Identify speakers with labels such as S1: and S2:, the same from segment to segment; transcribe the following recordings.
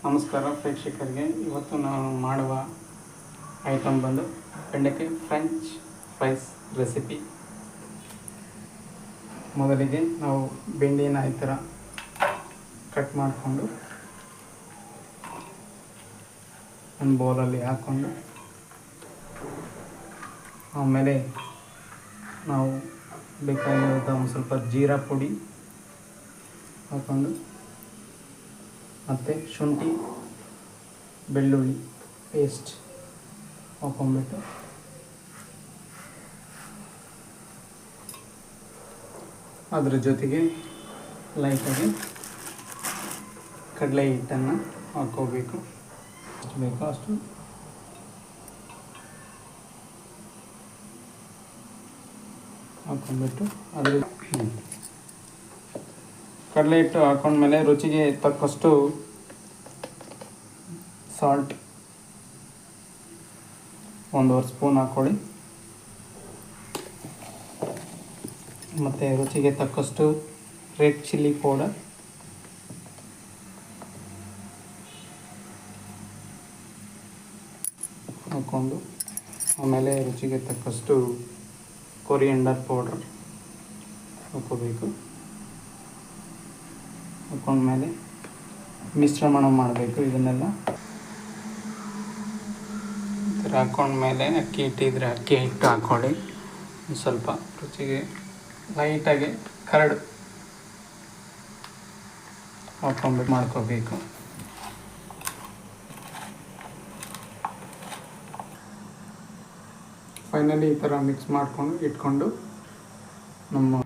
S1: ನಮಸ್ಕಾರ ಪ್ರೇಕ್ಷಕರಿಗೆ. ಇವತ್ತು ನಾನು ಮಾಡುವ ಐಟಮ್ ಬಂದು ಬೆಂಡೆಕಾಯಿ ಫ್ರೆಂಚ್ ಫ್ರೈಸ್ ರೆಸಿಪಿ. ಮೊದಲಿಗೆ ನಾವು ಬೆಂಡೆನ ಈ ಥರ ಕಟ್ ಮಾಡಿಕೊಂಡು ಒಂದು ಬೌಲಲ್ಲಿ ಹಾಕ್ಕೊಂಡು, ಆಮೇಲೆ ನಾವು ಬೇಕಾಗಿರೋದ ಒಂದು ಸ್ವಲ್ಪ ಜೀರಾ ಪುಡಿ ಹಾಕ್ಕೊಂಡು, ಮತ್ತು ಶುಂಠಿ ಬೆಳ್ಳುಳ್ಳಿ ಪೇಸ್ಟ್ ಹಾಕೊಂಡ್ಬಿಟ್ಟು ಅದರ ಜೊತೆಗೆ ಲೈಟಾಗಿ ಕಡಲೆ ಹಿಟ್ಟನ್ನು ಹಾಕ್ಕೋಬೇಕು. ಎಷ್ಟು ಬೇಕೋ ಅಷ್ಟು ಹಾಕ್ಕೊಂಡ್ಬಿಟ್ಟು ಅದ್ರ ಕಡಲೆ ಹಿಟ್ಟು ಹಾಕೊಂಡ್ಮೇಲೆ ರುಚಿಗೆ ತಕ್ಕಷ್ಟು ಸಾಲ್ಟ್ 1 ಸ್ಪೂನ್ ಹಾಕ್ಕೊಳ್ಳಿ. ಮತ್ತು ರುಚಿಗೆ ತಕ್ಕಷ್ಟು ರೆಡ್ ಚಿಲ್ಲಿ ಪೌಡರ್, ಹಾಕ್ಕೊಂಡು ಆಮೇಲೆ ರುಚಿಗೆ ತಕ್ಕಷ್ಟು ಕೊರಿಯಂಡರ್ ಪೌಡರ್ ಹಾಕ್ಕೋಬೇಕು. ಹಾಕ್ಕೊಂಡ್ಮೇಲೆ ಮಿಶ್ರಣ ಮಾಡಬೇಕು. ಇದನ್ನೆಲ್ಲ ಈ ಥರ ಹಾಕ್ಕೊಂಡ್ಮೇಲೆ ಅಕ್ಕಿ ಹಿಟ್ಟಿದ್ರೆ ಅಕ್ಕಿ ಹಿಟ್ಟು ಹಾಕ್ಕೊಳ್ಳಿ. ಸ್ವಲ್ಪ ರುಚಿಗೆ ಲೈಟಾಗಿ ಕರಡು ಹಾಕ್ಕೊಂಡ್ಬಿಟ್ಟು ಮಾಡ್ಕೋಬೇಕು. ಫೈನಲಿ ಈ ಥರ ಮಿಕ್ಸ್ ಮಾಡಿಕೊಂಡು ಇಟ್ಕೊಂಡು ನಮ್ಮ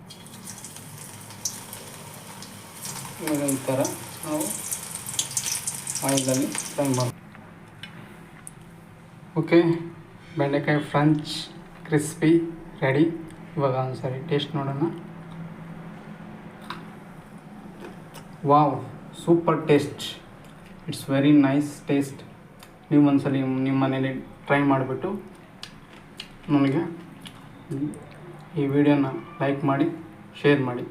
S1: ಈ ಥರ ನಾವು ಆಯಿಲಲ್ಲಿ ಫ್ರೈ ಮಾಡಿ. ಓಕೆ, ಬೆಂಡೆಕಾಯಿ ಫ್ರೆಂಚ್ ಕ್ರಿಸ್ಪಿ ರೆಡಿ. ಇವಾಗ ಒಂದ್ಸರಿ ಟೇಸ್ಟ್ ನೋಡೋಣ. Wow, super taste, it's very nice taste. ನೀವು ಒಂದ್ಸಲಿ ನಿಮ್ಮ ಮನೇಲಿ ಟ್ರೈ ಮಾಡಿಬಿಟ್ಟು ನನಗೆ ಈ ವಿಡಿಯೋನ ಲೈಕ್ ಮಾಡಿ, ಶೇರ್ ಮಾಡಿ.